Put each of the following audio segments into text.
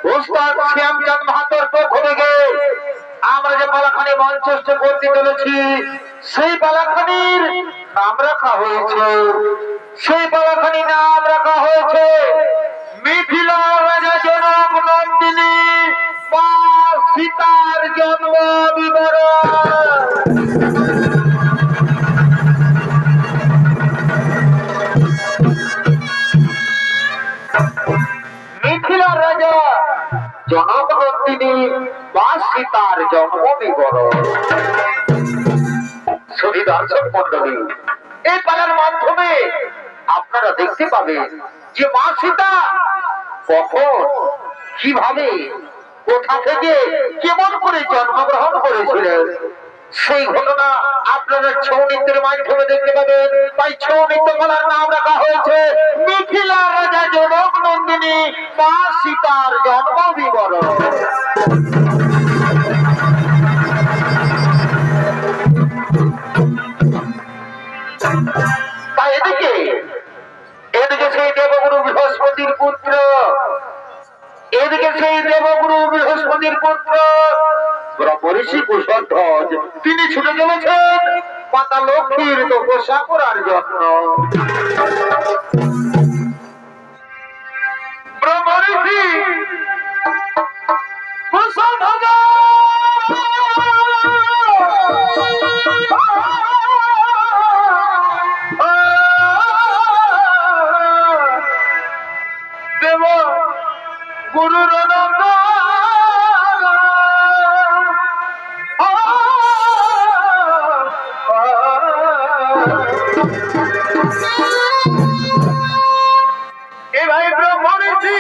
উস্তাদ শ্যামচাঁদ মাহাতোর পক্ষ থেকে আমরা যে পালাখানি মঞ্চস্থ করতে চলেছি, সেই পালাখানির নাম রাখা হয়েছে, সেই পালাখানির নাম রাখা হয়েছে মিথিলা রাজা জনক নন্দিনী মা সীতার জন্ম বিবরণ। মিথিলা রাজা জনক নন্দিনী মা সীতার জন্ম বিবরণ। শুধু দর্শক মন্ডলী, এই পালার মাধ্যমে আপনারা দেখতে পাবেন যে মা সীতা কখন, কিভাবে, কোথা থেকে, কেমন করে জন্মগ্রহণ করেছিলেন, সেই ঘটনা আপনারা ছৌ নৃত্যের মাধ্যমে দেখতে পাবেন। তাই ছৌ নৃত্য পালার নাম রাখা হয়েছে মিথিলা রাজা জনক নন্দিনী মা সীতার জন্ম বিবরণ। তাই এদিকে সেই দেবগুরু বৃহস্পতির পুত্র, এদিকে সেই দেবগুরু বৃহস্পতির পুত্র ব্রহ্মঋষি কুশধ্বজ, তিনি ছুটে চলেছেন মাতা লক্ষ্মীর তপস্যা করার জন্য। ব্রহ্মঋষি কুশধ্বজ দেব গুরুর নন্দ এ ভাই ব্রহ্মঋষি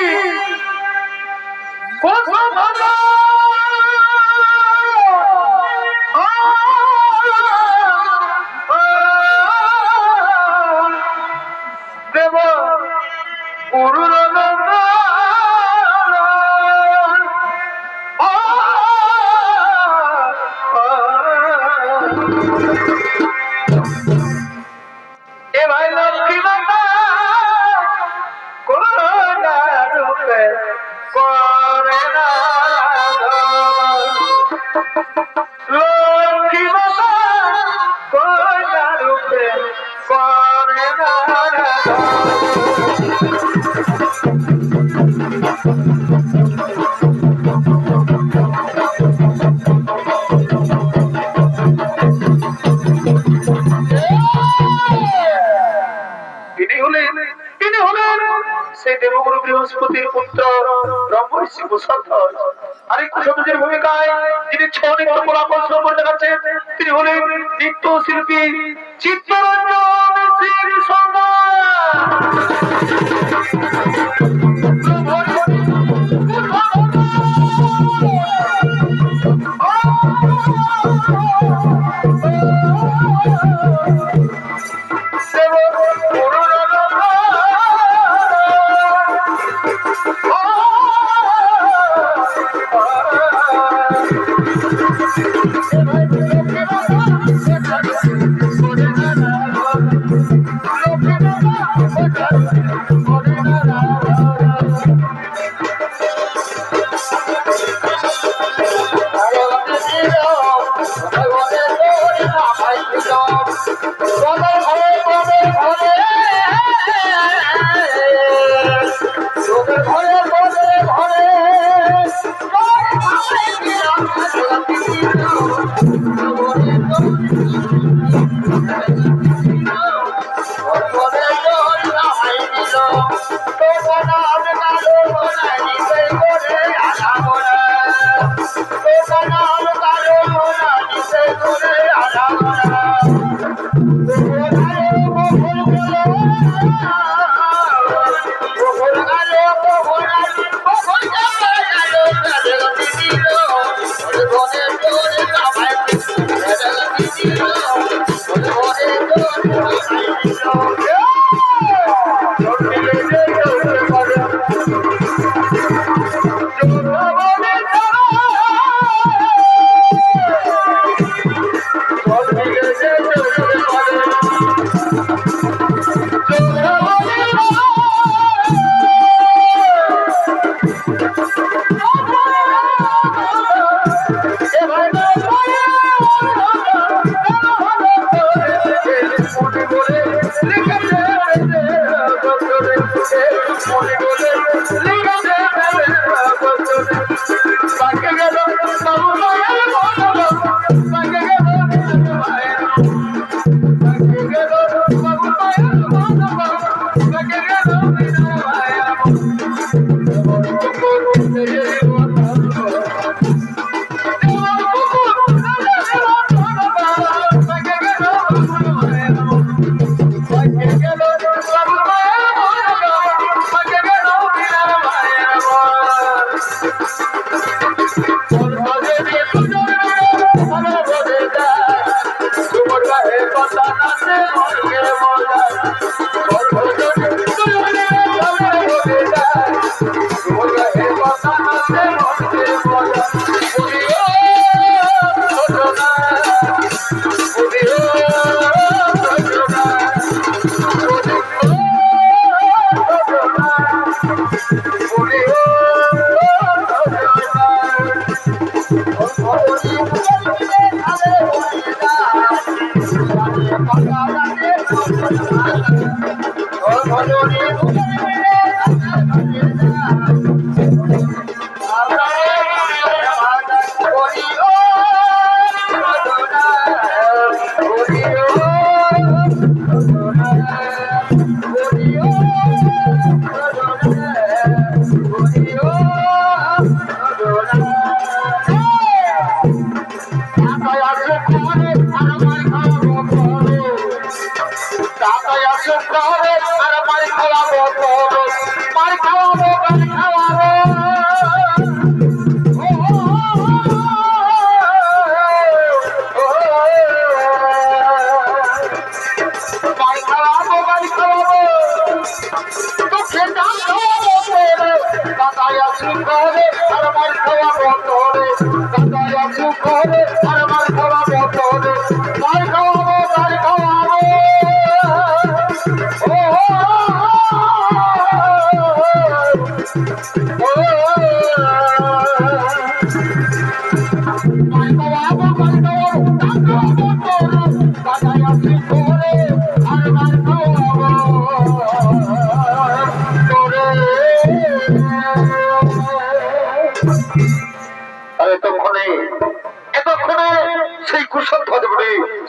কুশধ্বজ দেব গুরুর নন্দ এ ভাই লক্ষ্মী মাতা করুণা রূপে করে না, লক্ষ্মী মাতা করুণা রূপে করে না। তিনি হলেন সেই দেবগুরু বৃহস্পতির পুত্র ব্রহ্মঋষি কুশধ্বজ। আরেকটু সবুজের ভূমিকায় যিনি ছৌ নৃত্য কলা কৌশল করে দেখাচ্ছেন, তিনি হলেন নৃত্য শিল্পী চিত্তরঞ্জন শ্রী সোনা।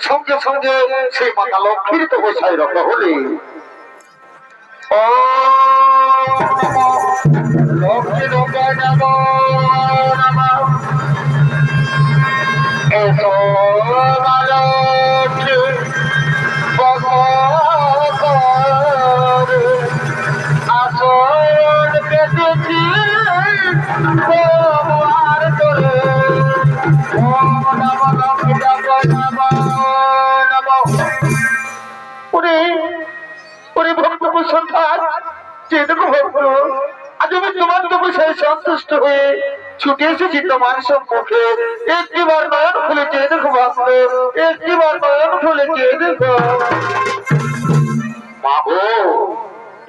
সঙ্গে সঙ্গে সেই মাতা লক্ষ্মীর তো বসায় রাখা হলে লক্ষ্মী লোকে নম এসো আসন পেতেছি তোমার তোরে সন্তুষ্ট হয়ে ছুটে এসেছি তোমার সম্মুখে একটিবার নয়ন খুলে চেয়ে দেখো ভক্ত একটিবার নয়ন খুলে চেয়ে দেখো মা গো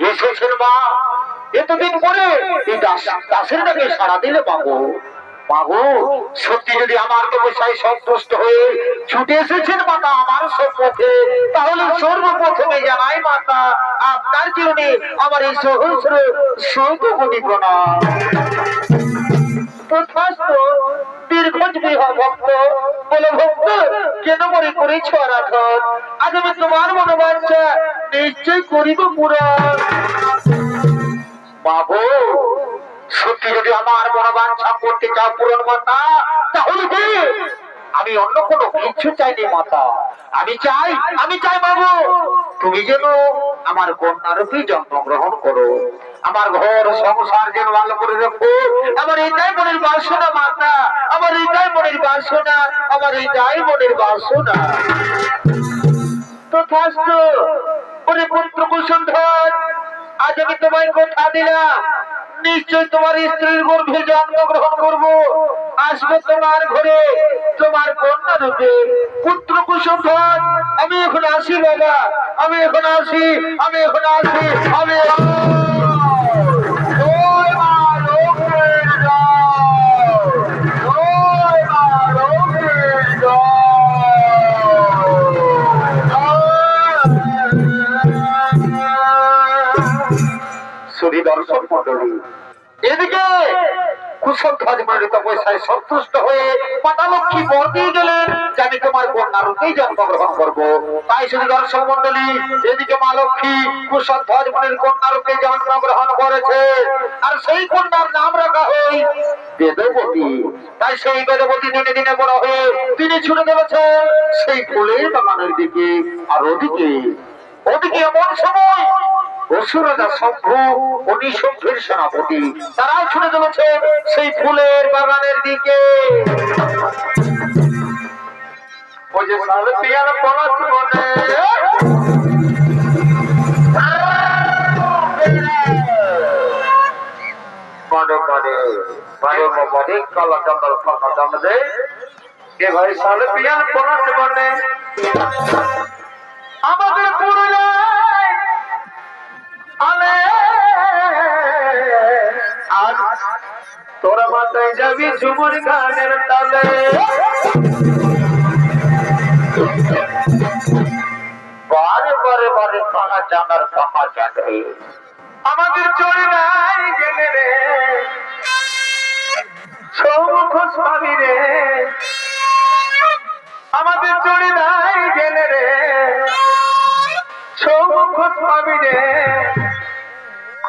এসেছেন মা এতদিন পরে এই দাসের ডাকে সাড়া দিলে পাবো মাগো সত্যি যদি আমার তপস্যায় সন্তুষ্ট হয়ে ছুটে এসেছেন মাতা আমার সম্মুখে তাহলে সর্বপ্রথমে জানাই মাতা আপনার জীবনে আমার এই সহস্র শতকোটি প্রণাম দীর্ঘজীবী হ ভক্ত বলে ভক্ত কেন মনে করেছ আরাধন আজ আমি তোমার মনোবাঞ্ছা নিশ্চয় করিব পূরণ বাবু সত্যি যদি আমার মনোবাঞ্ছা করতে চাও পূরণ মাতা তাহলে আমি অন্য কোনো কিছু চাইনি মাতা আমি চাই বাবু তুমি যেন আমার কন্যারূপে জন্মগ্রহণ করো আমার ঘর সংসার যেন ভালো করে রাখো আমার এটাই মনের বাসনা মাতা আমার এটাই মনের বাসনা আমার এটাই মনের বাসনা তথাস্তু ওরে পুত্র কুসুমধর আজ আমি তোমায় কথা দিলাম নিশ্চয় তোমার স্ত্রীর গর্ভে জন্মগ্রহণ করবো আসবো তোমার ঘরে তোমার কন্যা রূপে পুত্র কুসুমধর আমি এখন আসি বাবা আমি এখন আসি দর্শক মন্ডলী এদিকে কুসুমধ্বজ মনোনীত পয়সায় সন্তুষ্ট হয়ে মাতা লক্ষ্মী বর দিয়ে গেলেন যে আমি তোমার কন্যার রূপেই জন্মগ্রহণ করবো তাই শুধু দর্শক মন্ডলী এদিকে মা লক্ষ্মী কুসুমধ্বজ মনির কন্যা রূপে জন্মগ্রহণ করেছে আর সেই কন্যার নাম রাখা হয় বেদবতী তাই সেই বেদবতী দিনে দিনে বড় হয়ে তিনি ছুটে চলেছেন সেই ফুলের বাগানের দিকে আর ওদিকে এমন সময় অসুরাজা শম্ভু ও নিঃশম্ভের সেনাপতি তারাও ছুটে চলেছে সেই ফুলের বাগানের দিকে। ওই যে পিয়ার পলাশ বনে বারে বারে বারে বারে কালা জঙ্গল ফাঁকা জঙ্গলে কে ভাই সালে পিয়ার পলাশ বনে আমাদের পুরুলিয়ায় আলে আর তোরা মাথায় যাবি ঝুমুর গানের তালে বারে বারে বারে পাকা জানার পাকা জানে আমাদের চলে নাই জেনে রে সৌমুখ স্বামী রে আমাদের চলে নাই জেনে রে সৌমুখ স্বামী রে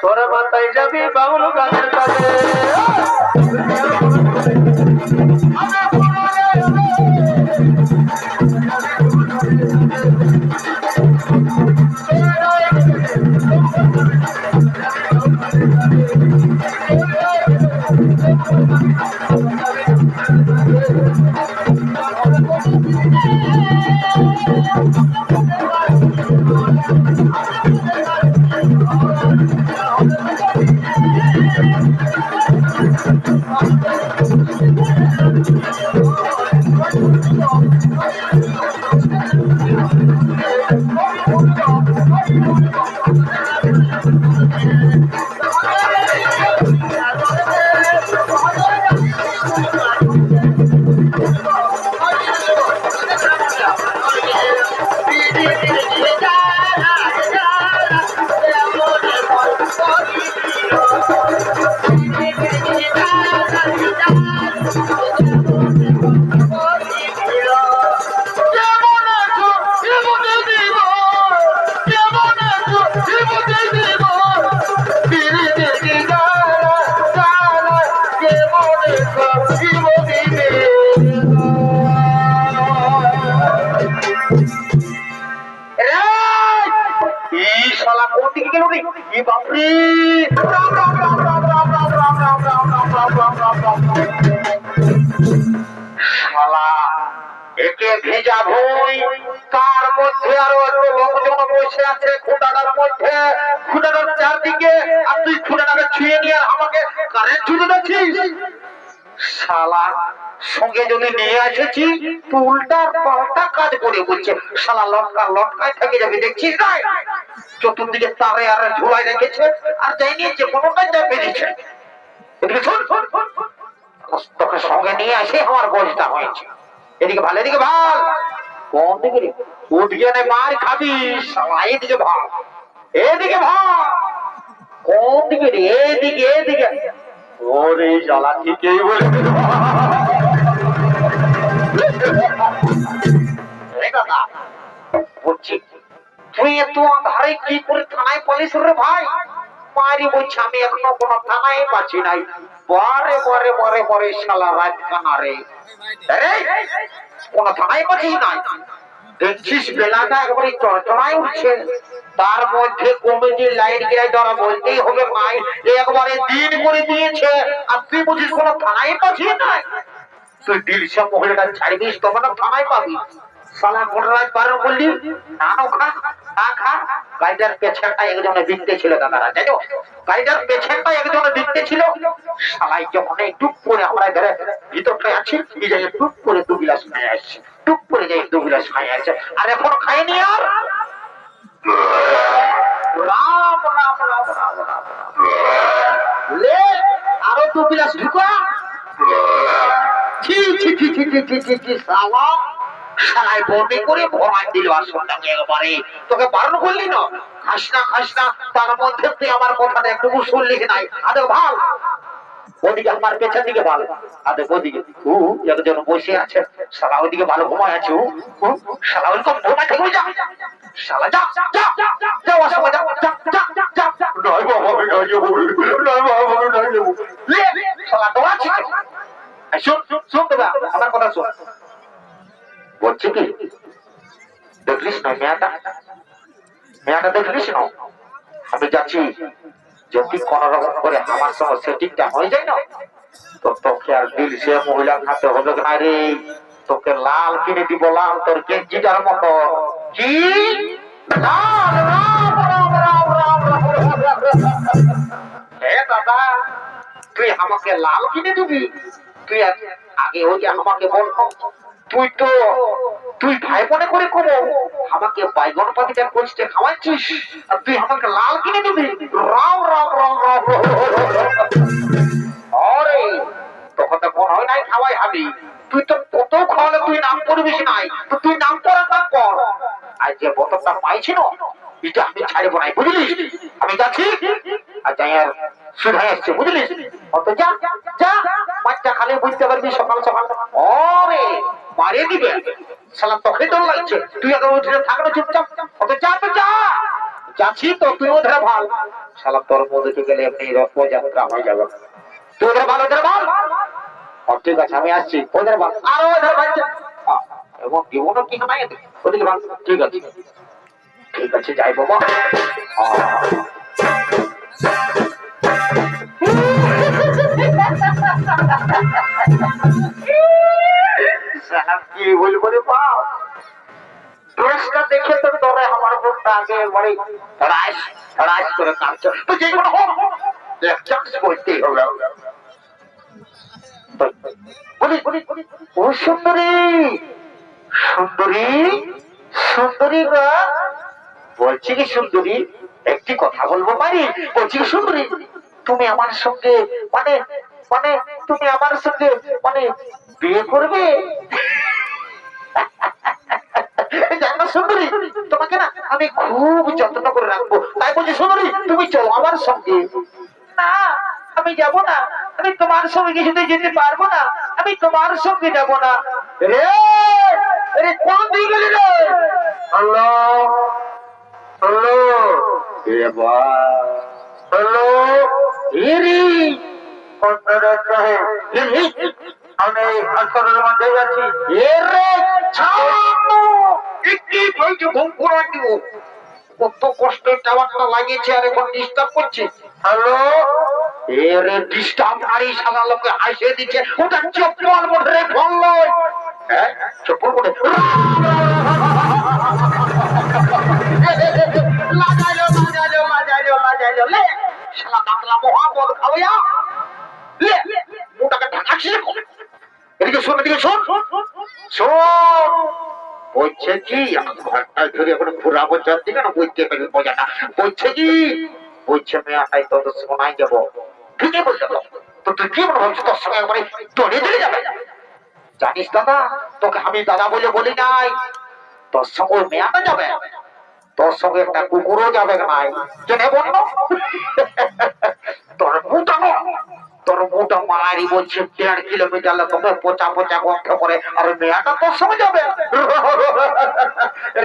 তোরা মাথায় যাবি বাউল গানের তালে একে ভেজা ভুঁই তার মধ্যে আরো একটু লোকজন বসে আছে খুঁটাটার মধ্যে খুঁটাটার চারদিকে আর তুই খুঁটাটাকে ছুঁয়ে নিয়ে আমাকে কারেন্ট ছুটে যাচ্ছিস শালা সঙ্গে যদি নিয়ে এসেছি উল্টার পাল্টা কাজ করে বলছে শালা লটকায় থেকে যাবে দেখছিস না চতুর্দিকে তারে আর ঝুলাই রেখেছে আর যাই নিয়েছে কোনোটাই যা বেরিয়েছে তোকে সঙ্গে নিয়ে আসে আমার গোলটা হয়েছে এদিকে ভাল এদিকে ভাল কোন দিকে ওদিকে মার খাবি এদিকে ভাল এদিকে ভাল কোন দিকে রে এদিকে এদিকে ওরে জ্বালা ঠিকই বলে বলছি তুই এত আধারে কি করে থানায় পালিস রে ভাই মারি বলছি আমি এখনো কোনো থানায় পাচ্ছি নাই বারে বারে বারে বারে শালা রাত কানা রে কোন থানায় পাচ্ছিস নাই দেখছিস বেলাটা একবারে চড়চড়াই উঠছে তার মধ্যে কমিটির লাইট গিয়ে ধরা বলতেই হবে ভাই একবারে দিন করে দিয়েছে আর তুই বুঝিস কোন থানায় পাচ্ছিস নাই তুই দিলসা মহিলাটা ছাড়বিস তবে না থানায় পাবি শালা ঘটনায় পারো বললি না খা না খা গাড়িটার পেছনটা একজনে বিকতে ছিল দাদারা জানো গাড়িটার পেছনটা একজনে বিকতে ছিল শালাই যখন টুক করে আমরা ধরে ভিতরটা আছি এই যে টুক করে দু গিলাস খাই আসছে টুক করে যাই দু গিলাস খাই আসছে আর এখন খাইনি আর রাম রাম রাম রাম রাম লে আরো দু গিলাস ঢুকা ছি ছি ছি ছি ছি ছি ছি শালা শালাই বন্দি করে ভরাই দিল আসলটাকে একবারে তোকে বারণ করলি না খাস না তার মধ্যে তুই আমার কথাটা একটু শুনলি নাই আদে ভাল ওদিকে আমার পেছন দিকে ভালো আদে ওদিকে একজন বসে আছে শালা ওদিকে ভালো ঘুমায় আছে শালা ওরকম ঘুমায় থেকে যা শালা যা যা যাও আসো যা যা যা যা নয় বাবা আমি নয় যাবো নয় বাবা আমি নয় যাবো শালা তো আছে শুন তো আমার কথা শোন বলছি কি দেখলিস না মেয়াটা দেখলিস না আমি যাচ্ছি, যদি কোন রকম করে আমার সঙ্গে সেটিংটা হয়ে যায় না, তো তোকে আর দিল সে মহিলা খাতে হবে না রে। তোকে লাল কিনে দিব, লাল তোর গেঞ্জিটার মতো। কি লাল? রাম রাম রাম রাম হে দাদা, তুই আমাকে লাল কিনে দিবি? তুই আগে ওই যে আমাকে বল, তুই ভাই মনে করে করো আমাকে বাইগন পাতিটা কোচতে খাওয়াচ্ছিস, আর তুই আমাকে লাল কিনে দিবি? রাম রাম রাম রাম। আরে তখন তো মনে হয় নাই খাওয়াই হাবি। তুই তো কত খাওয়ালে তুই নাম করবিস নাই, তো তুই নাম করার নাম কর। আর যে বোতলটা পাইছি না, এটা আমি ছাড়বো নাই, বুঝলিস? আমি যাচ্ছি আর যাই আর সুধাই আসছে, বুঝলিস? অত যা যা, বাচ্চা খালি বুঝতে পারবি সকাল সকাল। ওরে মারিয়ে দিবে শালা, তোকে ডর লাগছে? তুই আগে উঠে থাক না চুপচাপ। অত যা তো যা, যাচ্ছি তো, তুই ওদের ভাল শালা, তোর মধ্যে গেলে এমনি রথযাত্রা হয়ে যাবে। তুই ওদের ভাল, ওদের ভাল। ঠিক আছে আমি আসছি, ওদের ভাল। আরো ওদের বাচ্চা এবং জীবনও কি নাই ওদিকে ভাল। ঠিক আছে ঠিক আছে, যাই বাবা। কি বলবো রে বাপ, ড্রেসটা দেখে তো তোরে আমার মুখটা আগে মানে ধড়াস ধড়াস করে কাঁপছে। তো যে কোনো হোক লেকচার করতেই হবে। ও সুন্দরী, সুন্দরী, সুন্দরী গো, বলছি কি সুন্দরী, একটি কথা বলবো পারি? বলছি কি সুন্দরী, তুমি আমার সঙ্গে মানে মানে তুমি আমার সঙ্গে মানে বিয়ে করবে? জানো সুন্দরী, তোমাকে না আমি খুব যত্ন করে রাখবো, তাই বলছি সুন্দরী তুমি চলো আমার সঙ্গে। না আমি যাব না, আমি তোমার সঙ্গে কিছুতে যেতে পারবো না, আমি তোমার সঙ্গে যাব না। রে রে, কোন দিকে গেলি রে? হ্যালো হ্যালো, এ বা হ্যালো, এরি আমি হাসপাতালের মধ্যে যাচ্ছি। এরে ছাড়ো, একটি বইকে ঘুম করে দিব। কত কষ্ট টাওয়ারটা লাগিয়েছে আর এখন ডিস্টার্ব করছে। হ্যালো, এরে ডিস্টার্ব আরি সারা লোকে হাসিয়ে দিচ্ছে। ওটা চপ্পল মোটরে ফোন লয়। হ্যাঁ চপ্পল মোটরে লাগাইলো লাগাইলো লাগাইলো লাগাইলো লে শালা বাংলা মহাপদ খাওয়া লে মোটাকে ঢাকাছিস। এদিকে শোন, এদিকে শোন শোন, বলছে কি ঘরটায় ধরে এখন ঘুরাবো যাচ্ছি কেন, বলতে পারি মজাটা। বলছে কি, বলছে মেয়াটাই তোর শোনাই যাবো। ঠিকই বলতে পারো তো, তুই কি মনে হচ্ছে তোর সঙ্গে একবারে দড়ে দড়ে যাবে? জানিস দাদা, তোকে আমি দাদা বলে বলি নাই, তোর সঙ্গে ওই মেয়াটা যাবে, তোর সঙ্গে একটা কুকুরও যাবে নাই। জেনে বললো তোর মুটা তোর মুটা মারি বলছে 1.5 কিলোমিটার তোকে পচা পচা গন্ধ করে, আর মেয়াটা তোর সঙ্গে যাবে?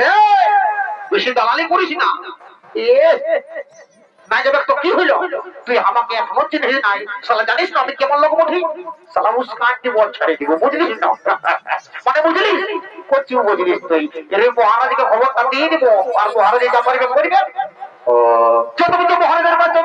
রে বেশি দালালি করিস না। এ না যাবে তো কি হইলো? তুই আমাকে এখনো চিনিস নাই শালা, জানিস না আমি কেমন লোক বলি? শালা মুস্কান দিব ছাড়ে দিব, বুঝলিস না? মানে বুঝলিস করছি, বুঝলিস তুই? এর মহারাজকে খবরটা দিয়ে দিব, আর মহারাজ যা পারবে করবে। ও চল তুমি তো মহারাজের বাচ্চা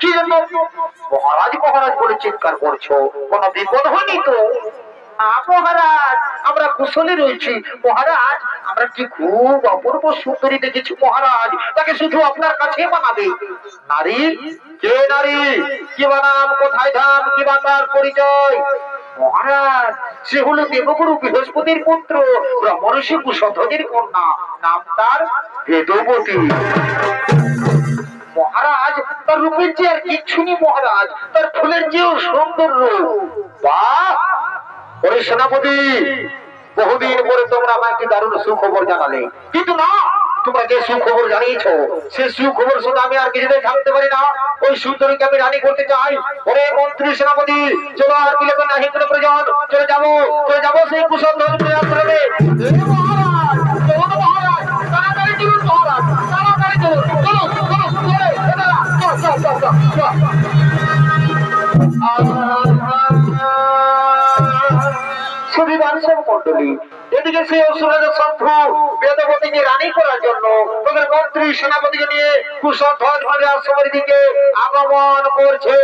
কি জন্য মহারাজ মহারাজ বলে চিৎকার করছো? কোন বিপদ হয়নি তো? মহারাজ আমরা কুশলে রয়েছি। মহারাজ আমরা কি খুব অপূর্ব সুন্দরী দেখেছি মহারাজ, তাকে শুধু আপনার কাছে বানাবে। নারী কে? নারী কি বানাম, কোথায় ধাম, কি বাতার পরিচয়? মহারাজ সে হলো দেবগুরু বৃহস্পতির পুত্র, ব্রহ্মর্ষি কুশধ্বজের কন্যা, নাম তার বেদবতী। মহারাজ তার রূপের যে আর কিচ্ছু নেই মহারাজ, তার ফুলের চেয়েও সুন্দর রূপ। বাহ! ওরে সেনাপতি, বহুদিন পরে তোমরা আমাকে দারুণ সুখবর জানালে, কিন্তু না তোমরা যে সুখবর জানিয়েছো সেই সুখবর শুনে আমি আর কিছুতেই থাকতে পারি না। ওই সুন্দরীকে আমি রানী করতে চাই। ওরে মন্ত্রী সেনাপতি, চলো আর বিলম্ব নাহি কোনো প্রয়োজন, চলে যাবো সেই কুশল ধর্মের আশ্রমে। মহারাজ, চলো না মহারাজ, তাড়াতাড়ি চলুন মহারাজ, তাড়াতাড়ি চলুন, চলো চলো চলো। মন্ডলী, এদিকে সেই অসুরের শত্রু বেদবতীকে রানী করার জন্য তোদের মন্ত্রী সেনাপতিকে নিয়ে কুশল ধ্বজ আশ্রমের দিকে আগমন করছে।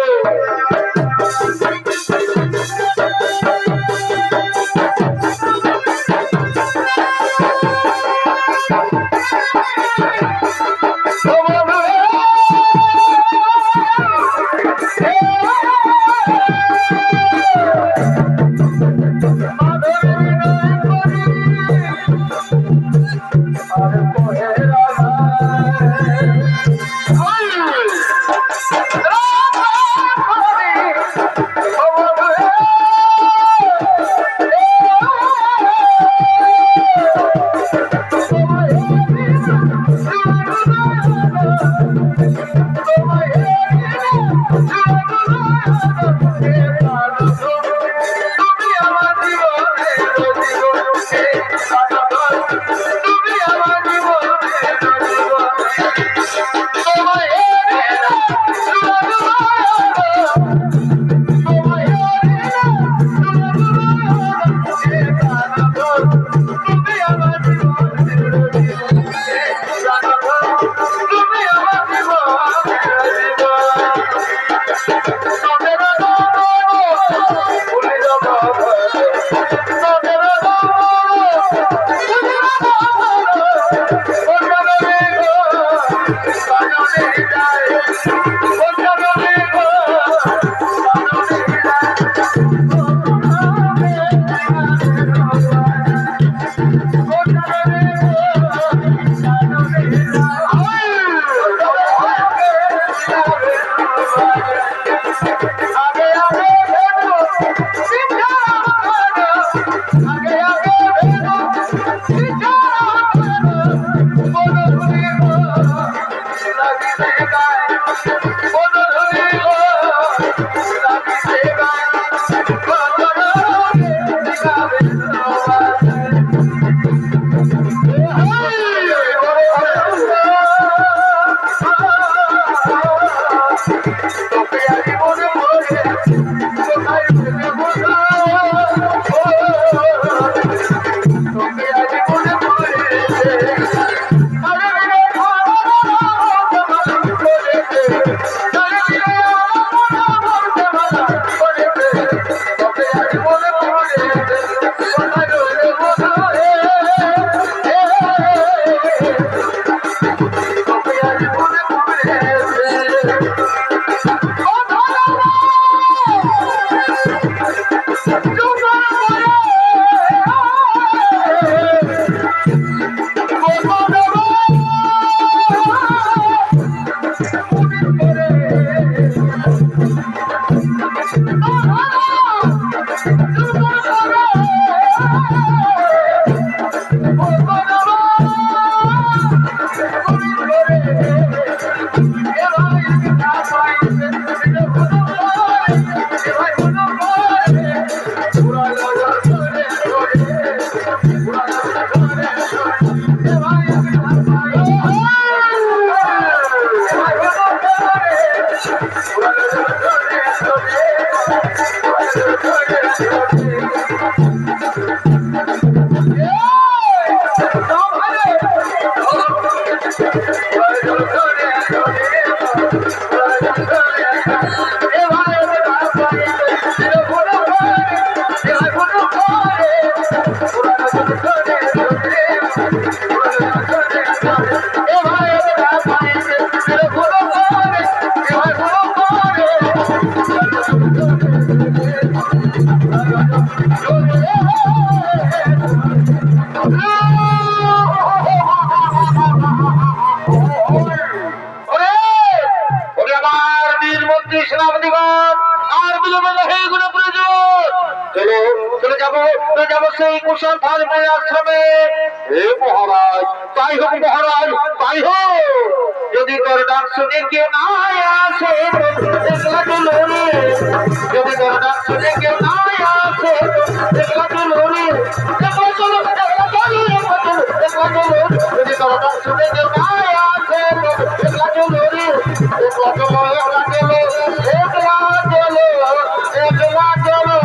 চলে যাব সেই কুশল ধর্মের আশ্রমে। হে মহারাজ, তাই হোক মহারাজ, তাই হোক। যদি তোর ডাক শুনে কেউ না আসে, একলা চলো রে। যদি তোর ডাক শুনে কেউ না আসে, একলা চলো রে। একলা চলো, একলা চলো, একলা চলো, একলা চলো। যদি তোর ডাক শুনে কেউ না আসে, একলা চলো রে। একলা চলো, একলা চলো, একলা চলো, একলা চলো।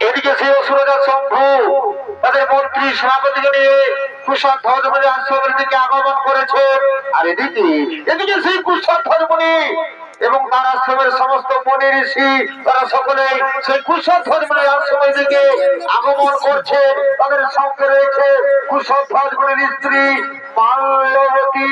এদিকে সেই অসুররা শম্ভু তাদের মন্ত্রী সেনাপতিকে নিয়ে কুশল ধর্মের আশ্রমের দিকে আগমন করেছে। আর এদিকে সেই কুশল ধর্মনি এবং তার আশ্রমের সমস্ত মুনি ঋষি তারা সকলে সেই কুশল ধর্মের আশ্রমের দিকে আগমন করছে। তাদের সঙ্গে রয়েছে কুশল ধর্মের স্ত্রী মাল্যবতী।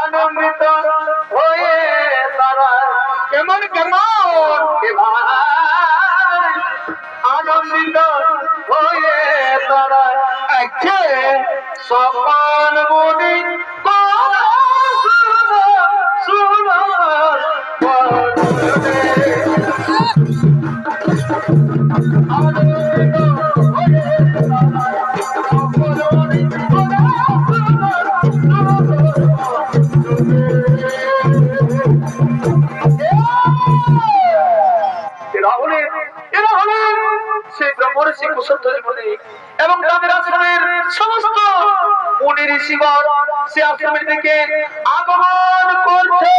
আনন্দিত হয়ে তারা কেমন কেমন আনন্দিত হয়ে তারা একে সকল মুনি এবং তাদের আশ্রমের সমস্ত মুনি ঋষিগণ সে আশ্রমের দিকে আগমন করছে।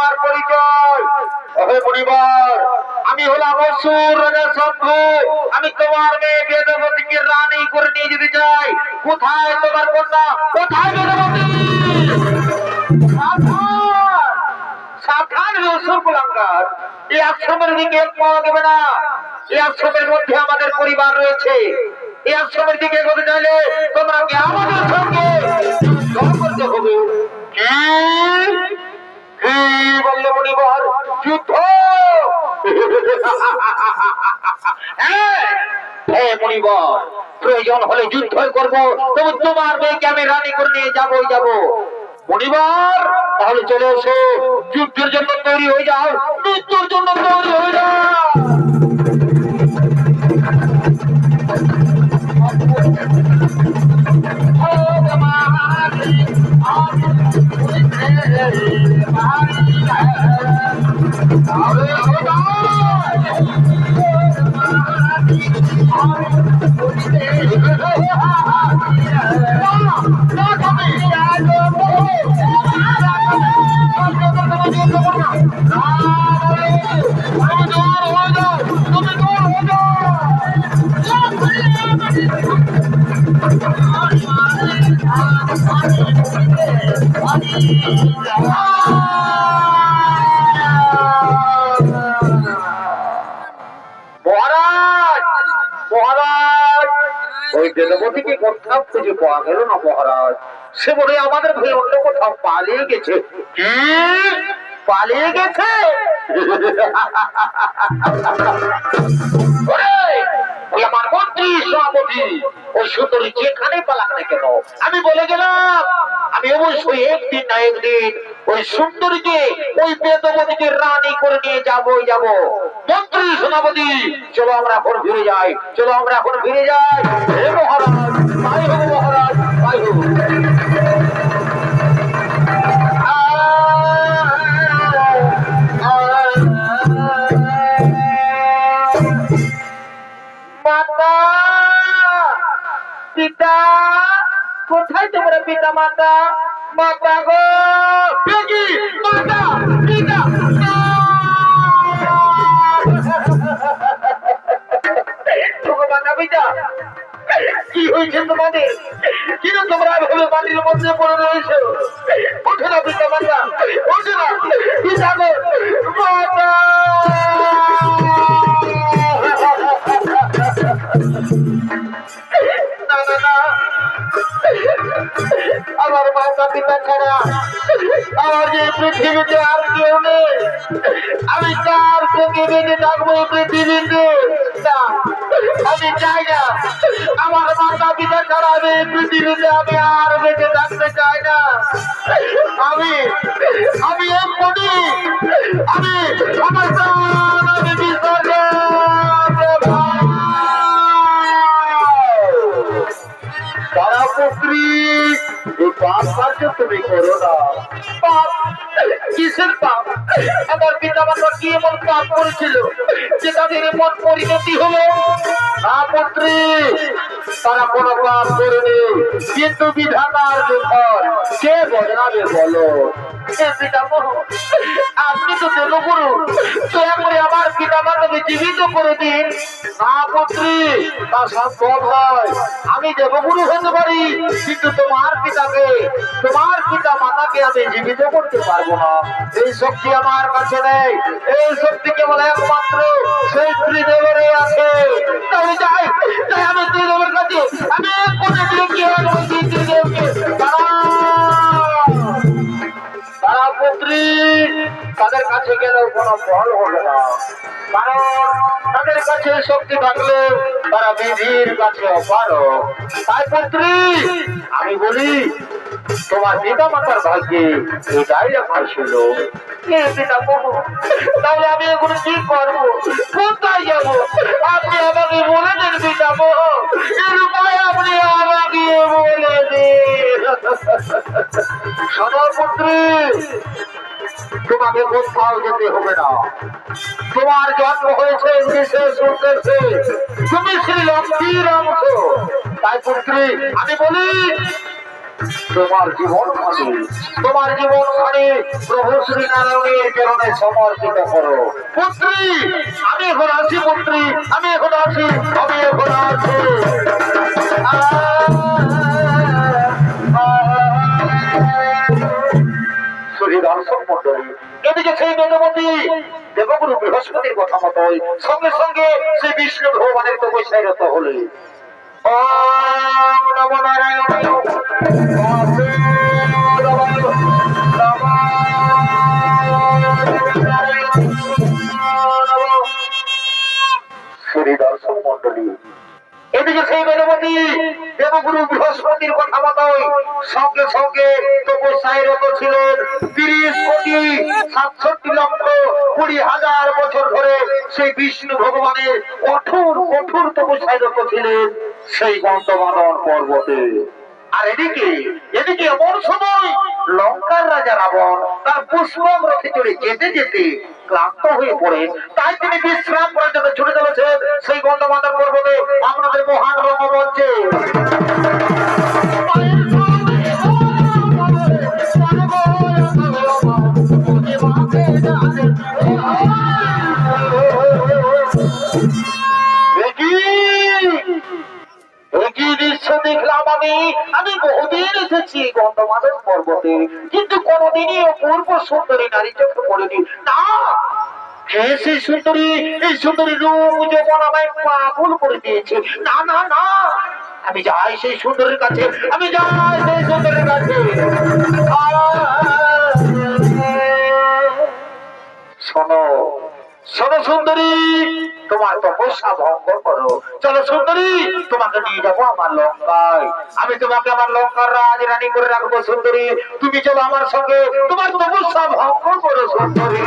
আমার পরিচয়। ওহে পরিবার, আমি হলাম অসুর রাজা শম্ভু। আমি তোমার মেয়ে বেদবতীকে রানী করে নিয়ে যেতে চাই। কোথায় তোমার কন্যা? কোথায় বেদবতী? সাবধান অসুর কুলাঙ্গার, এই আশ্রমের দিকে পাওয়া যাবে না। এই আশ্রমের মধ্যে আমাদের পরিবার রয়েছে। এই আশ্রমের দিকে এগোতে চাইলে তোমাকে আমাদের সঙ্গে যুদ্ধ করতে হবে। কি বললে মণিবর? যুদ্ধ? হ্যাঁ মণিবর, প্রয়োজন হলে যুদ্ধই করবো, তবু তোমার মেয়েকে আমি রানী করে নিয়ে যাবো। মণিবর, তাহলে চলে এসো, যুদ্ধের জন্য তৈরি হয়ে যাও, মৃত্যুর জন্য তৈরি হয়ে যাও। ওই বেদবতীকে কোথাও খুঁজে পাওয়া গেল না মহারাজ। সে বলে আমাদের ভয়ে অন্য কোথাও পালিয়ে গেছে। কি পালিয়ে গেছে? আমার মন্ত্রী সভাপতি ওই সুন্দরী যেখানে পালাক না কেন, আমি বলে গেলাম আমি অবশ্যই একদিন না একদিন ওই সুন্দরীকে, ওই বেদবতীকে রানী করে নিয়ে যাবো। মন্ত্রী সভাপতি, চলো আমরা এখন ফিরে যাই, চলো আমরা এখন ফিরে যাই। হে মহারাজ, তাই হোক মহারাজ, তাই হোক। মাতা পিতা কোথায় তোমরা? পিতা মাতা, মাতা গো, মাতা পিতা। মাতা পিতা, কি হয়েছে তোমাদের? কিনা তোমরা এভাবে মাটির মধ্যে পড়ে রয়েছে? ওঠে না পিতা মাতা, ওঠে না পিতা গো, মাতা। আমার মাতা পিতা ছাড়া আমার যে পৃথিবীতে আর কেউ নেই। আমি কার সঙ্গে বেঁচে থাকবো পৃথিবীতে? আমি চাই না আমার মাতা পিতা ছাড়া আমি পৃথিবীতে আমি আর বেঁচে থাকতে চাই না। আমি এক্ষুনি আমি আমার আমি বিসর্জন। তারা পুত্রী, এই পাপ কার্য তুমি করো না। পাপ? কিসের পাপ? আমার পিতা মাতা কি এমন পাপ করেছিল যে তাদের এমন পরিণতি হলো? না পুত্রী, তারা কোনো পাপ করেনি, কিন্তু বিধাতার দুঃখর কে বদলাবে বলো? আপনি তো দেবগুরু, দয়া করে আমার পিতা মাতাকে জীবিত করে দিন। না পুত্রী, তা সম্ভব নয়। আমি দেবগুরু হতে পারি, কিন্তু তোমার পিতা মাতাকে আমি জীবিত করতে পারবো না। এই শক্তি আমার কাছে নেই। এই শক্তি কেবল একমাত্র সেই ত্রিদেবেরই আছে। তাই আমি ত্রিদেবের কাছে আমি ত্রিদেবকে তারা পুত্রী, তাদের কাছে গেলেও কোনো ফল হবে না, কারণ তাদের কাছে শক্তি থাকলে তারা বিধির কাছে অপারগ। তাই পুত্রী, আমি বলি তোমার পিতা মাতার ভাগ্যে এটাই লেখা ছিল। তাহলে আমি এখন কি করবো? কোথায় যাবো? আপনি আমাকে বলে দেন পিতামহ, এর উপায় আপনি আমাকে বলে দিন। সদরপুত্রী, তোমাকে কোথাও যেতে হবে না। তোমার জন্ম হয়েছে বিশেষ উদ্দেশ্যে, তুমি শ্রী লক্ষ্মীর অংশ। তাই পুত্রী, আমি বলি তোমার জীবনখানি প্রভু শ্রী নারায়ণের চরণে সমর্পিত করো। পুত্রী, আমি এখন আছি, পুত্রী, আমি এখন আছি। শ্রী দর্শক মন্ডলী, এদিকে সেই বেদবতী দেবগুরু বৃহস্পতির কথা মতোই সঙ্গে সঙ্গে সেই বিষ্ণু ভগবানের তপস্যায় রত হলেন। ওম নমো নারায়ণায়, শ্রী দর্শক মন্ডলী, এদিকে সেই বেদবতী দেবগুরু বৃহস্পতির কথা মতোই সঙ্গে সঙ্গে তপস্যায় রত ছিলেন। 30,67,20,000 বছর ধরে সেই বিষ্ণু ভগবানের কঠোর তপস্যায় রত ছিলেন সেই গন্ধমাদন পর্বতে। আর এদিকে এমন সময় লঙ্কার রাজা রাবণ তার পুষ্পক রথে চড়ে যেতে যেতে ক্লান্ত হয়ে পড়ে, তাই তিনি বিশ্রাম করার জন্য ছুটে চলেছেন সেই গন্ধমাদন পর্বতে আপনাদের মহান রঙ্গমঞ্চে। দেখলাম আমি বহুদিন এসেছি গন্ধমাদন পর্বতে, কিন্তু কোনদিনই অপূর্ব সুন্দরী নারী চোখে পড়েনি। না, সেই সুন্দরী, এই সুন্দরী রূপ যখন আমায় পাগল করে দিয়েছে। না না না, আমি যাই সেই সুন্দরীর কাছে, আমি যাই সেই সুন্দরীর কাছে। শোনো শোনো সুন্দরী, তোমার তপস্যা ভঙ্গ করো। চলো সুন্দরী, তোমাকে নিয়ে যাবো আমার লঙ্কায়। আমি তোমাকে আমার লঙ্কার রাজরানী করে রাখবো সুন্দরী। তুমি চলো আমার সঙ্গে, তোমার তপস্যা ভঙ্গ করো সুন্দরী।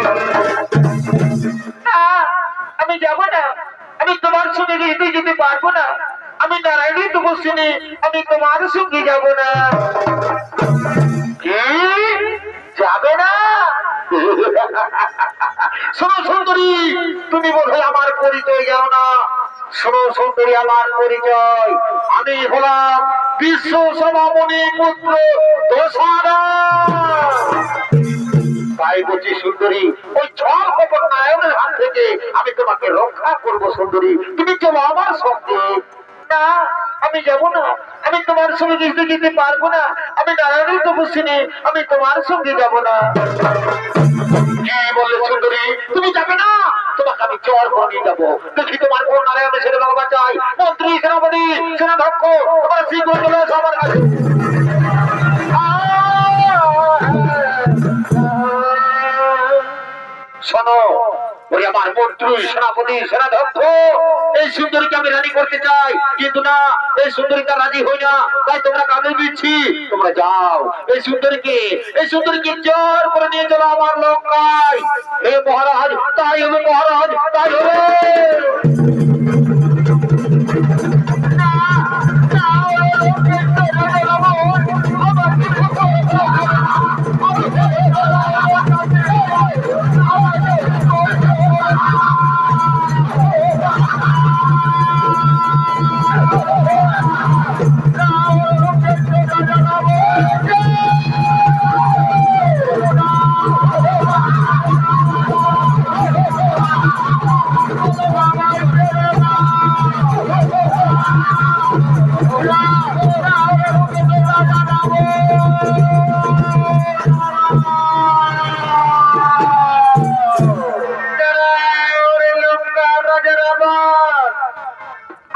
আমি যাবো না, আমি তোমার সঙ্গে যেতে পারবো না। আমি নারায়ণী তপস্বিনী, আমি তোমার সঙ্গে যাবো না। কি যাবে না? শোনো সুন্দরী, তুমি বোধহয় আমার পরিচয় যাও না। শোনো সুন্দরী, আমার পরিচয়, আমি হলাম বিশ্ব সভামণি পুত্র দশারা। তাই বলছি সুন্দরী, ওই ছল কপট নারায়ণের হাত থেকে আমি তোমাকে রক্ষা করবো সুন্দরী। তুমি চলো আমার সঙ্গে। না, আমি যাবো না, আমি তোমার সঙ্গে যেতে পারবো না। আমি নারায়ণের তপস্বিনী, আমি তোমার সঙ্গে যাবো না। কি বললে সুন্দরী, তুমি যাবে না? তোমাকে আমি চর করে নিয়ে যাবো। দেখি তোমার কোন নারায়ণের ছেলে বাবা চাই। মন্ত্রী, সেনাপতি, সেনাধ্যক্ষ, তোমার শীঘ্র চলে আসো আমার কাছে। শোনো, ওই আমার মন্ত্রী, সেনাপতি, সেনাধ্যক্ষ, এই সুন্দরীকে আমি রানী করতে চাই, কিন্তু না, এই সুন্দরী তার রাজি হই না। তাই তোমরা কাঁদে দিচ্ছি, তোমরা যাও এই সুন্দরীকে জোর করে নিয়ে চলো আমার লঙ্কায়। হে মহারাজ, তাই হবে মহারাজ, তাই হবে।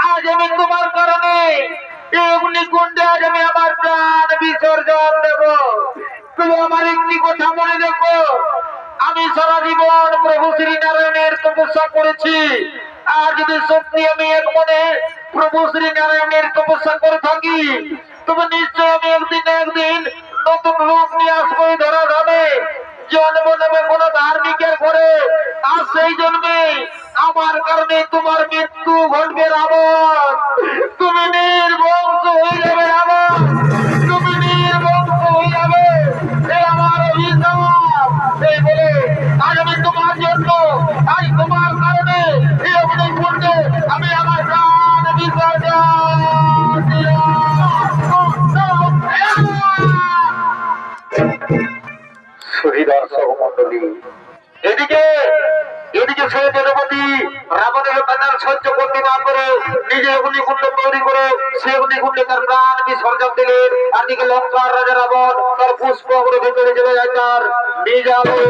আজ আমি তোমার কারণে অগ্নিকুণ্ডে আজ আমি আমার প্রাণ বিসর্জন দেব। তুমি আমার একটি কথা মনে রেখো, আমি সারা জীবন প্রভু শ্রী নারায়ণের তপস্যা করেছি। আর যদি সত্যি আমি এক মনে প্রভু শ্রী নারায়ণের তপস্যা করে থাকি, তবে নিশ্চয় আমি একদিন নতুন রূপ নিয়ে আসবো ধরা ধামে। জন্ম নেবে কোন ধার্মিকের ঘরে, আর সেই জন্মে আমার কারণে তোমার মৃত্যু ঘটবে রাবণ। তুমি নির্বংশ হয়ে যাবে রাবণ, তুমি নির্বংশ হয়ে যাবে। এই আমার অভিশাপ। এই বলে আজ আমি তোমার জন্য, আজ তোমার কারণে এই অগ্নিকুণ্ডে আমি আমার প্রাণ বিসর্জন দিলাম। মন্ডলী। এদিকে এদিকে সে জনপতি রাবণের অত্যাচার সহ্য করতে না করে নিজে অগ্নিকুণ্ড তৈরি করে সে অগ্নিকুণ্ডে তার প্রাণ বিসর্জন দিলেন। আর দিকে লঙ্কার রাজা রাবণ তার পুষ্প করে ভেতরে চলে যায় তার নিজ আলোয়।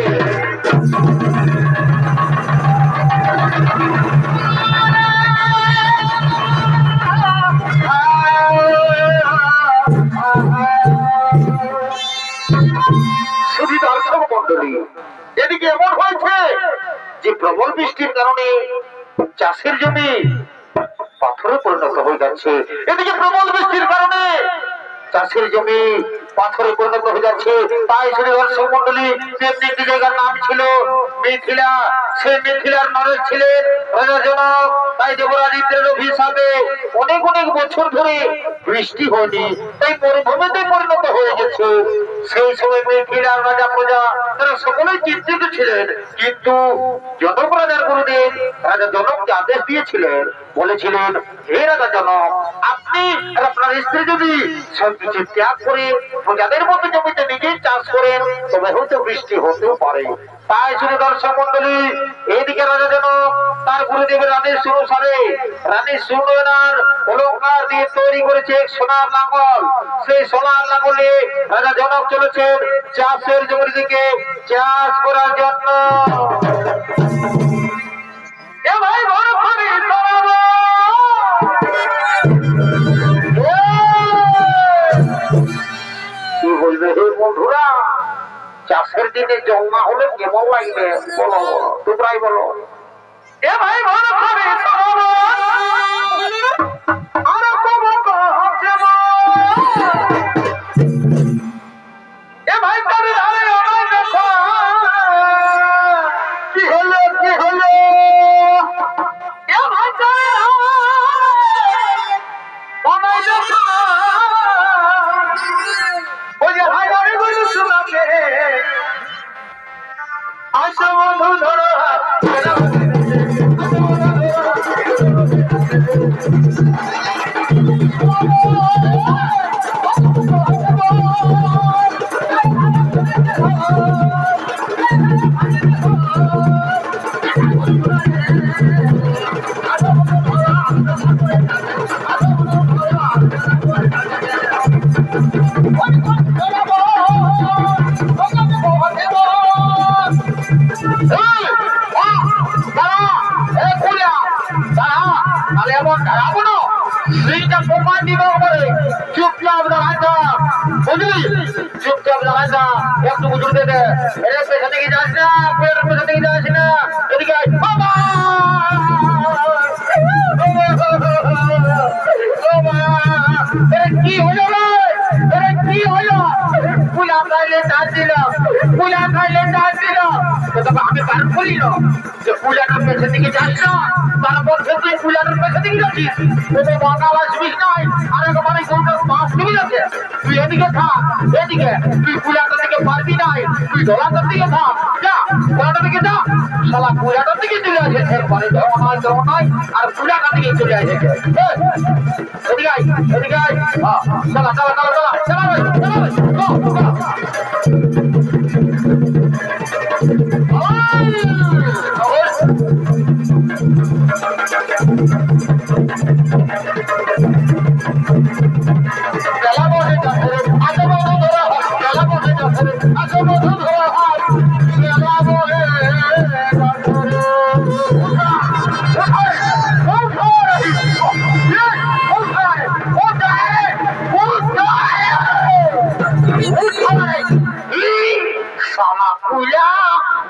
শুধু দর্শক মন্ডলী, এদিকে এমন হয়েছে যে প্রবল বৃষ্টির কারণে চাষের জমি পাথরে পরিণত হয়ে যাচ্ছে। এদিকে প্রবল বৃষ্টির কারণে চাষের জমি পাথরে পরিণত হয়ে যাচ্ছে। তাই শুধু দর্শক মন্ডলী, তেমনি একটি জায়গার নাম ছিল মিথিলা। সে মিথিলার নরেশ ছিলেন রাজা জনক। তাই দেবরাজ ইন্দ্রের অভিশাপে অনেক অনেক বছর ধরে বৃষ্টি হয়নি, তাই মরুভূমিতে পরিণত হয়ে গেছে। সেই সময় মিথিলার রাজা প্রজা তারা সকলেই চিন্তিত ছিলেন। কিন্তু জনক রাজার গুরুদেব রাজা জনককে আদেশ দিয়েছিলেন, বলেছিলেন, হে রাজা জনক, আপনি আপনার স্ত্রী যদি সবকিছু ত্যাগ করে প্রজাদের মতো জমিতে নিজেই চাষ করেন তবে হয়তো বৃষ্টি হতেও পারে। তাই শুধু দর্শক মন্ডলী, এইদিকে রাজা জনক তার গুরুদেবের আদেশ অনুসারে রানী সুনয়নার অলঙ্কার দিয়ে তৈরি করেছে এক সোনার লাঙ্গল। সেই সোনার লাঙ্গলে রাজা জনক চলেছেন চাষের জমির দিকে চাষ করার জন্য। এ ভাই বড় করে কি বলবে হে বন্ধুরা, চাষের দিনে জল না হলে কেমন লাগবে বলো, তোমরাই বলো। এ ভাই বড় করে এ ভাই কি হলো কি হলো, এ ভাই আসো বন্ধু ধরো চুপচাপ একটু বুঝুর দেবে, পেছনে দিকে যাস না, পেছনে দিকে যাস না, এদিকে কি হলো রে, কি হলো, পুলা খাইলে ডাক দিল, পুলা খাইলে ডাক দিল, আমি বার করি না যে পুলাটার পেছন দিকে যাস না, তারপর থেকে পুলাটার পেছন দিকে যাচ্ছিস, তোদের বাঙাল আসবিস নাই, আর একেবারে গরুটার মাছ ডুবে যাচ্ছে, তুই এদিকে থাক, এদিকে তুই পুলাটার দিকে পারবি নাই, তুই দোলাটার দিকে থাক, যা পুলাটার দিকে যা, শালা পুলাটার দিকে চলে আসে, এরপরে ধর্ম নয় আর পুলাটার দিকে চলে আসে, এদিকে আয়, এদিকে আয়, চলা চলা চলা চলা চলা ভাই, চলা ভাই, চলা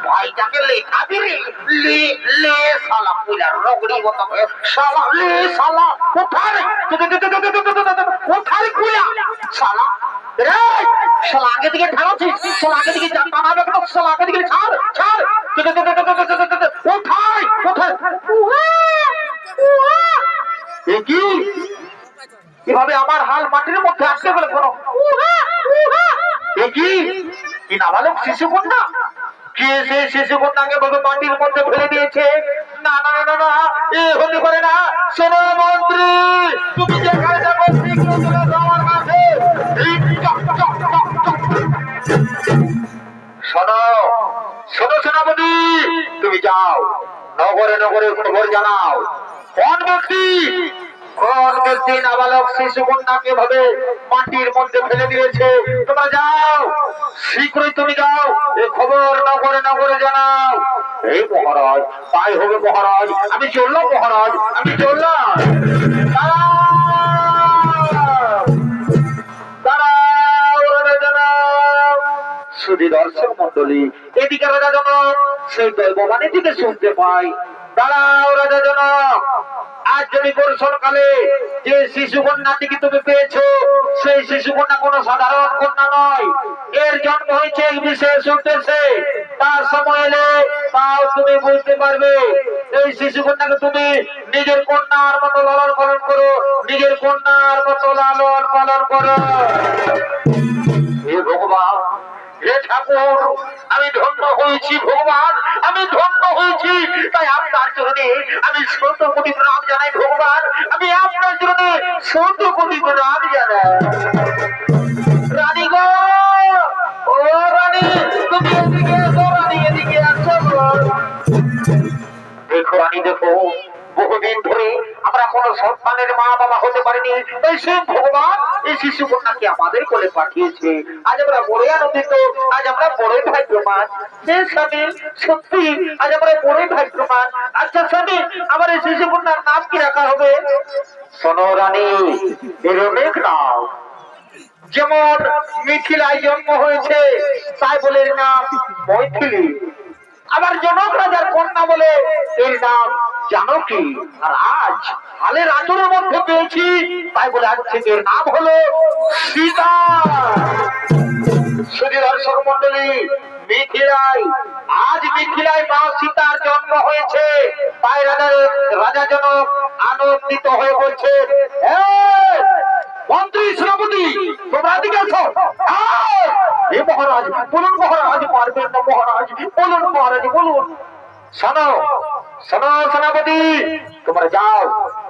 ভাইটাকে লেখা দিলি লে লে শালা পুলার রগড়ি মতো শালা লে শালা কোথায় কোথায় খুলা শালা রে শালা আগে দিকে ঢালাচ্ছিস, শালা আগে দিকে টানাবে কেন, শালা আগে দিকে ছাড় ছাড়, কোথায় কোথায় কি এভাবে আমার হাল মাটির মধ্যে আসতে গেলে কোনো কি নাবালক শিশু কন্যা, কে সে শিশু কন্যাকে ভাবে মাটির মধ্যে ফেলে দিয়েছে, না না না না এ হতে পারে না, শোনো মন্ত্রী তুমি যেখানে যাবো শীঘ্র চলে যাও আমার কাছে, শোনো শোনো সেনাপতি, তুমি যাও নগরে নগরে খবর জানাও কোন ব্যক্তি নাবালক শিশু কন্যাকে ভাবে মাটির মধ্যে ফেলে দিয়েছে। তোমরা যাও, শীঘ্রই তুমি যাও, এই খবর নগরে নগরে জানাও। এই মহারাজ, তাই হবে মহারাজ। আমি চললাম মহারাজ, আমি চললাম। শুধু দর্শক মন্ডলী, এদিকে রাজা জনক সেই দৈববাণী থেকে শুনতে পাই। দাঁড়াও রাজা জনক, আজ যদি বর্ষণকালে যে শিশু কন্যাটিকে তুমি পেয়েছো, সেই শিশু কন্যা কোনো সাধারণ কন্যা নয়। এর জন্ম হয়েছে এক বিশেষ উদ্দেশ্যে। তার সময় এলে তাও তুমি বুঝতে পারবে। এই শিশু কন্যাকে তুমি নিজের কন্যার মতো লালন পালন করো, নিজের কন্যার মতো লালন পালন করো। হে ভগবান, হে ঠাকুর, আমি ধন্য হয়েছি ভগবান, আমি ধন্য হয়েছি। তাই আপনার চরণে আমি শত কোটি প্রণাম জানাই ভগবান, আমি আপনার চরণে শত কোটি প্রণাম জানাই। রানী গো, ও রানী, তুমি এদিকে এসো, রানী এদিকে আসো। দেখো রানী, দেখো, বহুদিন ধরে আমরা কোন সন্তানের মা বাবা হতে পারিনি। এই সে ভগবান এই শিশু কন্যাকে আমাদের কোলে পাঠিয়েছে। আজ আমরা বড়ই আনন্দিত, আজ আমরা বড়ই ভাগ্যবান। হে স্বামী, সত্যি আজ আমরা বড়ই ভাগ্যবান। আচ্ছা স্বামী, আমার এই শিশু কন্যার নাম কি রাখা হবে? শোনো রানী, এর অনেক নাম। যেমন মিথিলায় জন্ম হয়েছে, তাই বলে এর নাম মৈথিলী। আবার জনক রাজার কন্যা বলে এর নাম জানকী। আর আজ হালের আচরের মধ্যে পেয়েছি, তাই বলে আজ থেকে এর নাম হলো সীতা। শুধু দর্শক মন্ডলী, মিথিলায়, আজ মিথিলায় মা সীতার জন্ম হয়েছে। তাই রাজা জনক আনন্দিত হয়ে বলছে, মন্ত্রী সেনাপতি, তোমরা দিকে আছো। হে মহারাজ, বলুন মহারাজ, পারবেন না মহারাজ, বলুন মহারাজ, বলুন। শোনো শোনো সেনাপতি, তোমরা যাও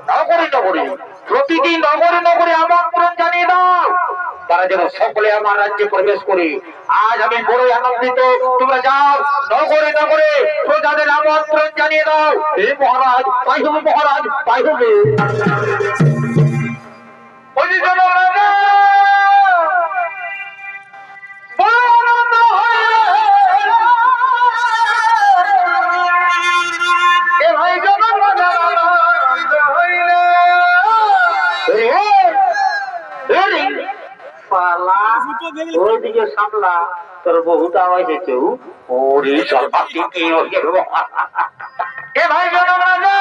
নগরে নগরে, প্রতিটি নগরে নগরে আমন্ত্রণ জানিয়ে দাও, তারা যেন সকলে আমার রাজ্যে প্রবেশ করে। আজ আমি বড়ই আনন্দিত। তোমরা যাও নগরে নগরে প্রজাদের আমন্ত্রণ জানিয়ে দাও। হে মহারাজ, তাই হবে মহারাজ, তাই হবে। ওইদিকে সামলা, তোর বহুত আওয়াজ হয়েছে। ওরে চল পাখি কি এ ভাই জনগণা,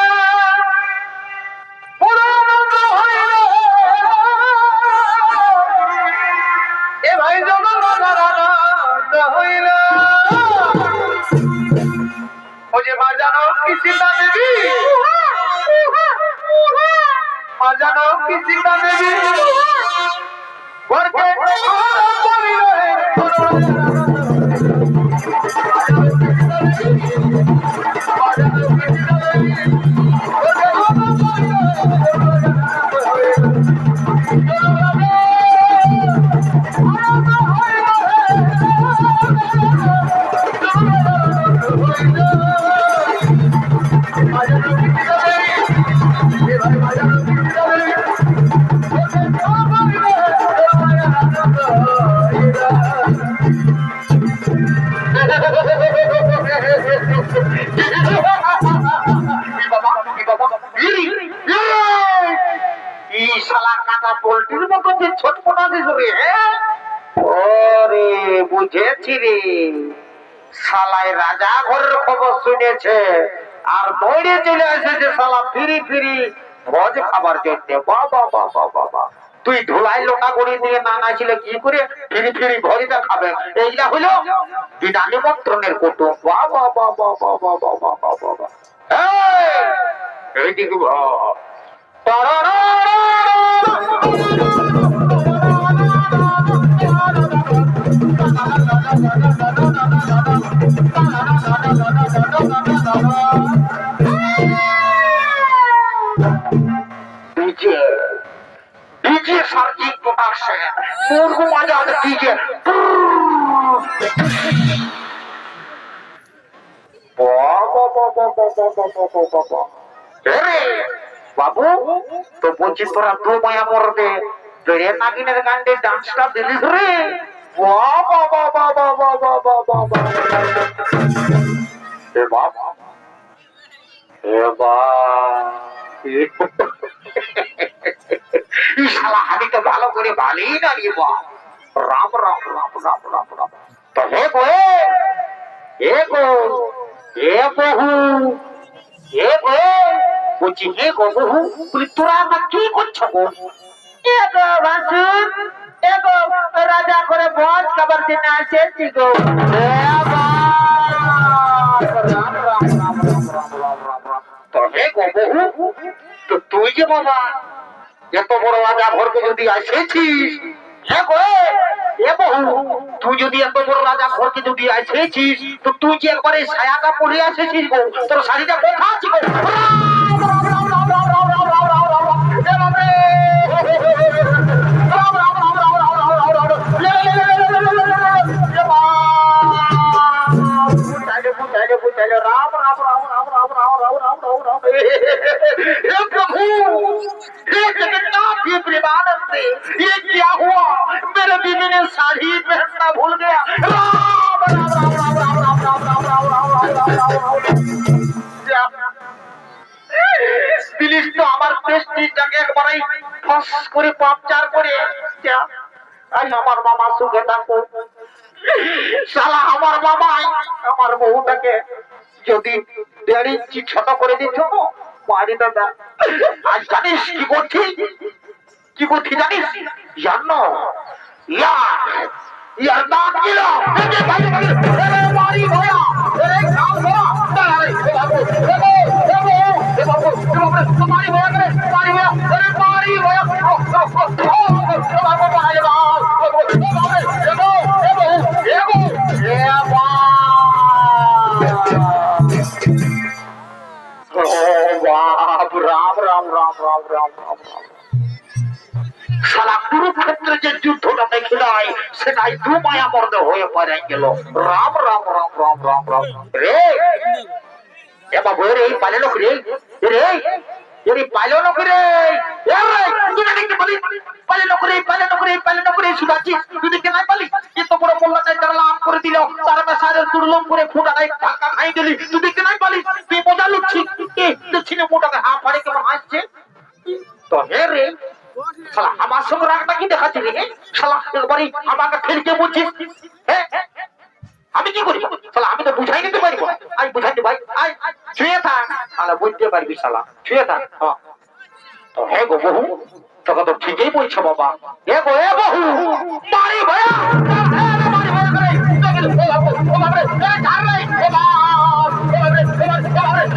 এ ভাই জনগণা হইল। ও যে মা জানো কি সীতা দেবী, মা জানো কি সীতা দেবী ঘরকে পোল্ট্রির মতো যে ছটপটা দিবে। ওরে বুঝেছি রে, শালায় রাজা ঘরের খবর শুনেছে আর দৌড়ে চলে এসেছে শালা ফিরি ফিরি ভোজ খাবার জন্য। বাবা বাবা বাবা, তুই ধুলাই লোটা করে দিয়ে না নাছিল কি করে ফিরি ফিরি ভরিটা খাবে? এইটা হইল বিনা নিমন্ত্রণের কুটুম। বাবা বাবা বাবা বাবা বাবা, এইদিকে ডিজে সার্জিক প্রোডাকশন মুরগু বাজার ডিজে। বাবু তো বলছি তোরা তো মায়া মরবে বেড়ে নাগিনের গান্ডে ডান্সটা দিলিস রে আমি তো ভালো করে ভালোই না রে বাপ রাম রাম রাম রাম রাম রাম তো হে গো হে গো হে বহু হে গো বলছি হে গো বহু বলি তোরা আমার কি করছো গো রাজা করে ভোজ খাবার দিনে আসেছি গো তো হে গো বহু তো তুই যে বাবা এত বড় রাজা ঘরকে যদি আসেছিস হ্যাঁ গো তুই যদি এত বড় রাজা ঘরকে যদি আসেছিস তো তুই যে একবারে ছায়াটা পরে আসেছিস গো তোর শাড়িটা কোথা আছে গো राम राम राम राम राम राम राम राम राम राम हे प्रभु हे जगन्नाथ ये प्रेमानंद ये क्या हुआ मेरे बीवी ने साड़ी पहनना भूल गया राम राम राम राम राम राम राम राम राम राम राम राम প্লিজ তো আমার প্রেস্টিজটাকে একবারই ফস করে পাপচার করে আই আমার মামা সুখে থাকো শালা আমার মামাই আমার বউটাকে যদি 1.5 ইঞ্চি ছোট করে দিচ্ছ বাড়ি দাদা আজ জানিস কি করছি জানিস জানো ইয়ার দাঁত গেল বাড়ি ভয়া খাও ভয়া राम राम राम राम राम राम राम শালা কুরুক্ষেত্রে যে যুদ্ধটা দেখিলাই সেটাই দু মায়া মর্দ হয়ে পড়ে গেল রাম রাম রাম রাম রাম রাম রে এ বাবু রে পালে লোক রে রে রে পালে লোক রে তুই দেখতে বলি পালে লোক রে সুদাচ্ছি তুই দেখতে নাই পালি এত বড় মোল্লাটাই তারা আম করে দিল তার মেসারের তুড়লম করে ফুটা নাই ধাক্কা খাই গেলি তুই দেখতে নাই পালি তুই মজা লুচ্ছি ছিনে মোটাকে হাফ ফাড়ে কেমন হাসছে তো হে রে শালা আমার সঙ্গে রাগটা কি দেখাচ্ছি রে শালা একবারই আমাকে ফেলকে বলছিস হ্যাঁ আমি কি করি শালা আমি তো বুঝাই নিতে পারি আই বুঝাইতে ভাই আই ছুঁয়ে থাক শালা বুঝতে পারবি শালা ছুঁয়ে থাক তো হে গো বহু তোকে তো ঠিকই বলছো বাবা হে গো হে বহু মারি ভয়া মারি ভয়া করে ও বাবা রে ছাড় রে ও বাবা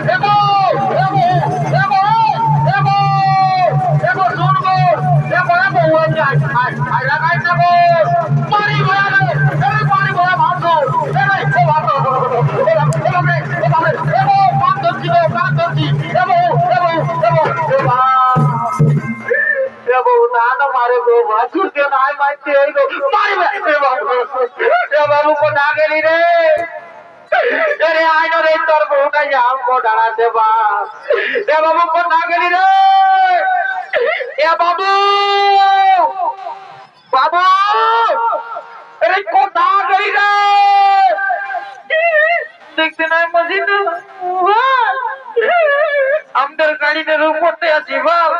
হে গো मारे गो बासुर के नाय मारते है गो मारे बाबू को ना गेली रे अरे आइनो रे तोर बहुटा जाम को डाला दे बाप ए बाबू को ना गेली रे ए बाबू बाबू अरे को ना गेली रे देखते ना मशीन আমাদের গাড়িটার উপরতে আছি বাপ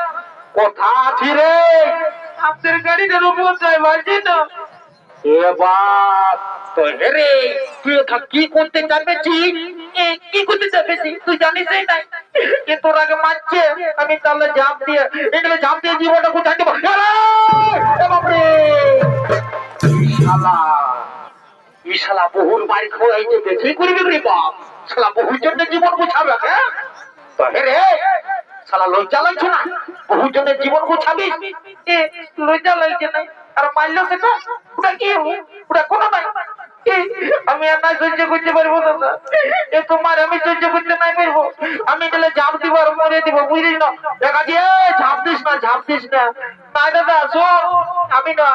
কোথা আছি রে আমাদের গাড়িটার উপর যাই বলছি তো এ বাপ তো রে তুই কি করতে চাইছিস কি করতে চাইছিস তুই জানিস না যে তোর আগে মারছে আমি তাহলে ঝাঁপ দিয়ে এগুলো ঝাঁপ দিয়ে জীবনটা কোথায় দেবো এ বাপ রে শালা এই শালা বহুর বাড়ি খোয়াইছে বেশি করবি রে বাপ শালা বহুর জন্য জীবন গোছাবে হ্যাঁ তো রে শালা লজ্জা লাগছে না বহু জনের জীবন গোছাবি লজ্জা লাগছে না আর মারলো সেটা ওটা কি ওটা কোনো নাই আমি আর না সহ্য করতে পারবো দাদা, এ তোমার আমি সহ্য করতে নাই পারবো। আমি গেলে ঝাঁপ দিব আর মরে দিব, বুঝলিস না? দেখা দিয়ে ঝাঁপ দিস না, ঝাঁপ দিস না। না দাদা শোন, আমি না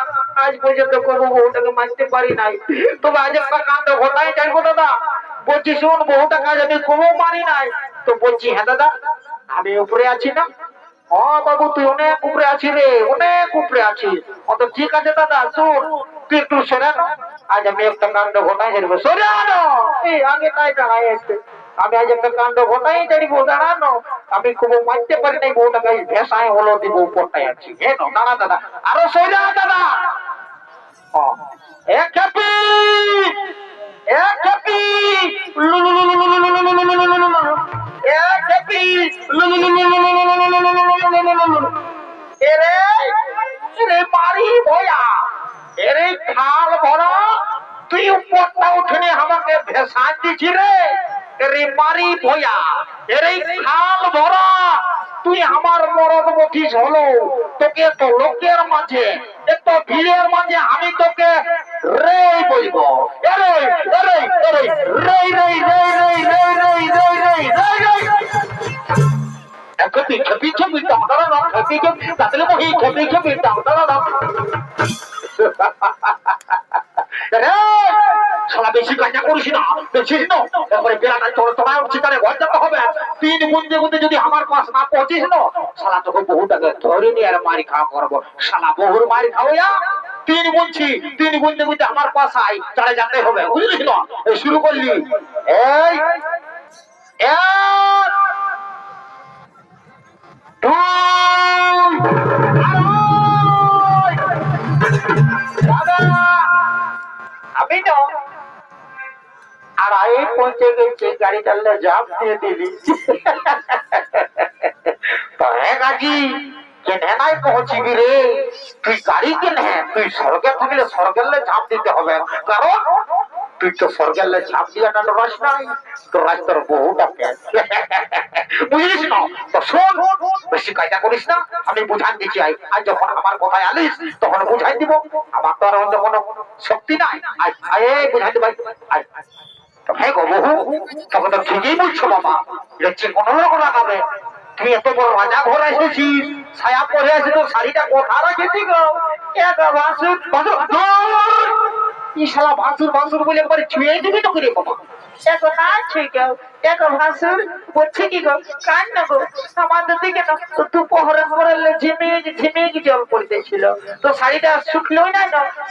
আজ পর্যন্ত কোনো বউটাকে মারতে পারি নাই, তবে আজ একটা কাণ্ড ঘটাই চাইবো দাদা। বলছি শোন, বহুটা কাজ আমি কোনো মারি নাই, তো বলছি হ্যাঁ দাদা আমি উপরে আছি না? হ্যাঁ বাবু তুই অনেক উপরে আছিস রে, অনেক উপরে আছিস। তো ঠিক আছে দাদা শোন, তুই একটু সরে না, আজ আমি একটা কাণ্ড ঘটাই ছাড়বো। সরে আনো, এই আগে তাই দাঁড়াই আছে। আমি আজ একটা কাণ্ড ঘটাই ছাড়বো, দাঁড়ানো। আমি খুব মারতে পারি নাই, বউটাকে ভেসায় হলো দিব উপরটাই আছি। হ্যাঁ দাঁড়া দাদা, আরো সরে আ দাদা। এক খেপি, এক খেপি, এক খেপি, এরে এরে মারি ভয়া, এরে খাল ভরা, তুই উপরটা উঠে আমাকে ভেসাই দিছি রে। এরে মারি ভয়া, এরে খাল ভরা, তুই আমার মরদ বটিস হলো। তোকে তো লোকের মাঝে, এত ভিড়ের মাঝে আমি তোকে রে বলব। এরে এরে এরে রে রে রে রে রে রে রে রে রে রে। খেপি খেপি খেপি টাকা না, খেপি খেপি তাহলে মহি খেপি খেপি টাকা না। শালা বেশি কাজা করিস না, দেখছিস না এবারে বেড়াটা চলে তোমায় ঠিকানে ঘর যেতে হবে। 3 গুনতে গুনতে যদি আমার পাশ না পৌঁছিস না, শালা তোকে বহুটাকে ধরে নিয়ে আর মারি খাওয়া করবো। শালা বহুর মারি খাওয়া 3 গুনছি, 3 গুনতে গুনতে আমার পাশ আই চলে যেতে হবে, বুঝলিস না? এই শুরু করলি, এই এক আমি তো আড়াই পৌঁছে গেছি, গাড়ি চাললে জাম দিয়ে দিবি। তো হ্যাঁ গাজি কেনে নাই পৌঁছিবি রে, তুই গাড়ি কেনে, তুই স্বর্গে থাকলে স্বর্গের ঝাঁপ দিতে হবে। কারণ তুই তো স্বর্গের ঝাঁপ দিয়াটা রাস নাই, তো রাজ তোর বহুটা পেঁচ, বুঝলিস না? তো শোন, বেশি কায়দা করিস না, আমি বুঝাই দিচ্ছি। আর যখন আমার কথায় আলিস তখন বুঝাই দিব। আমার তো আর কোনো শক্তি নাই, বুঝাই দিব। হ্যাঁ গো বহু, তবে তো ঠিকই বলছো বাবা, যে কোনো লোক লাগাবে। তুমি এত বড় রাজা ঘরে এসেছিস, ছায়া পরে আছে, তো শাড়িটা কোথা রেখেছি গো? ভাসুর ভাসুর, ই শালা ভাসুর ভাসুর বলে একবারে ছুঁয়ে দিবি তো করে বাবা। এখন আছে কেউ এক ভাসুর বলছে কি গো, কান না গো আমাদের দিকে না তো পহরে পড়লে ঝিমিয়ে ঝিমিয়ে জল পড়তেছিল, তো শাড়িটা শুকলোই না,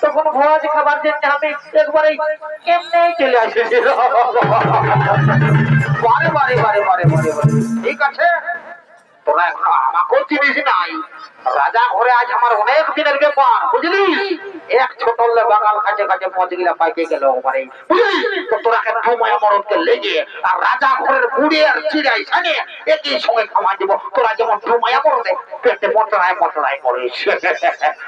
তখন ভোজ খাবার জন্য আমি একবারে এমনি চলে আসেছিল। বারে বারে বারে বারে বারে বারে, ঠিক আছে তোরা এখন আমাকেও চিনিস নাই। রাজা ঘরে আজ আমার অনেক দিনের ব্যাপার, বুঝলি? এক ছোট বাঙাল কাছে কাছে মজগিলা পাইতে গেল, বুঝলি? তো তোরা মায়া মরদকে লেগে আর রাজা ঘরের বুড়ে আর চিড়াই ছানে একই সময় খাওয়া দিব। তোরা যেমন মায়া মরদে পেটে মটরায় মটরায় করিস।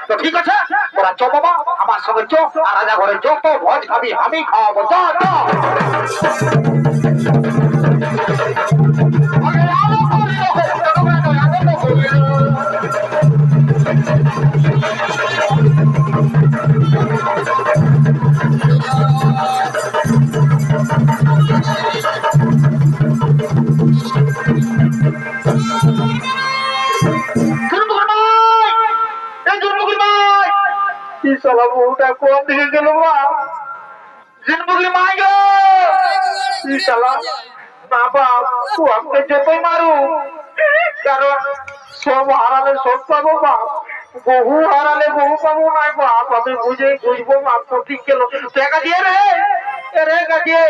তো ঠিক আছে, তোরা চো বাবা আমার সঙ্গে চো, আর রাজা ঘরে যত ভোজ খাবি আমি খাওয়াবো। চো চো। বউটা কোন দিকে গেল মা? জিনবুগলি মাই গো, না বাপ আমাকে যতই মারু, কারণ সব হারালে সব পাবো বাপ, বহু হারালে বহু পাবো না বাপ। আমি বুঝবো বাপ, তো ঠিক গেল। দেখা দিয়ে রে রে গাছিয়ে,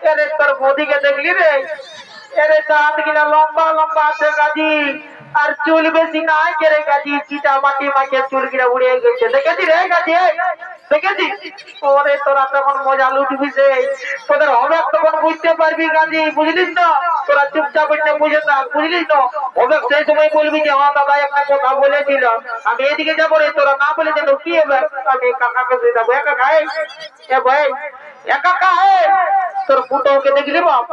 এরে তোর মোদিকে দেখলি রে, এরে দাঁত কিনা লম্বা লম্বা আছে গাছি, আর চুল বেশি নাই রে গাছি, চিটা মাটি মাকে চুল কিনা উড়ে গেছে। দেখেছি রে গাছি, দেখেছি? ওরে তোরা তখন মজা লুটবি, সে তোদের হবে তখন বুঝতে পারবি গাছি, বুঝলিস না? তোরা চুপচাপ বুঝে থাক, বুঝলিস না? হবে সেই সময় বলবি যে হ্যাঁ দাদা একটা কথা বলেছিল, আমি এদিকে যাবো রে, তোরা না বলে যেন কি হবে, আমি কাকাকে দিয়ে যাবো। একা খাই এ ভাই, একা খায় তোর ফুটোকে দেখলি বাপ,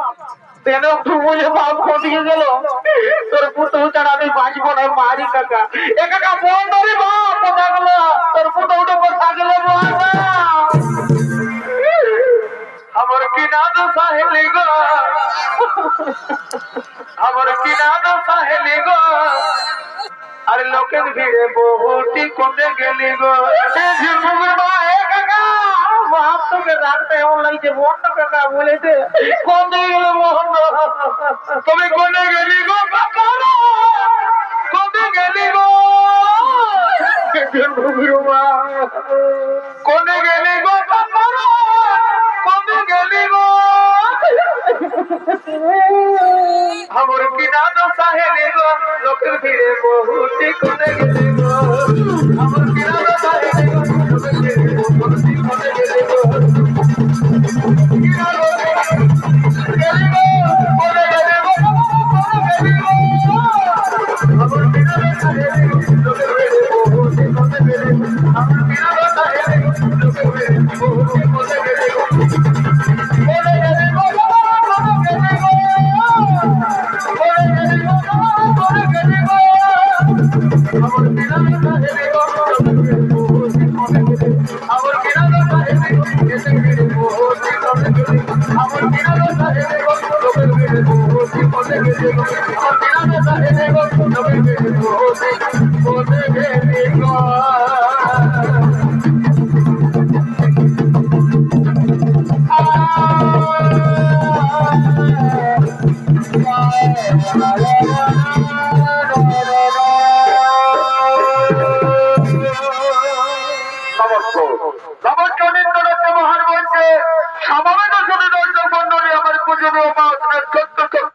বেন বলে বাপ কদিকে গেল, তোর ফুটো ছাড়া আমি বাঁচবো না, মারি কাকা। এ কাকা বন্ধ রে বাপ, কোথা গেল তোর ফুটো উঠে কোথা গেল? সাহেলি গো আমার কিনানো সাহেলি গো আর লোকের ভিড়ে বহুটি কমে গেলি গো বাপ তোকে রাখতে এমন লাগছে মোহন কাকা বলেছে কমে গেল মোহন তুমি কমে গেলি গো কমে গেলি গো কমে গেলি গো কমে গেলি গো আমার কিনানো সাহেলি গো লোকের ভিড়ে বহুটি কমে গেলি গো আমার কিনানো সাহেলি গো লোকের ভিড়ে বহুটি কমে গেলি গো কিনানো গেলি গো কমে গেলি গো আমার কিনানো সাহেলি গো লোকের ভিড়ে বহুটি কমে গেলি গো আমার কিনানো সাহেলি গো লোকের ভিড়ে বহুটি কমে গেলি গো আমার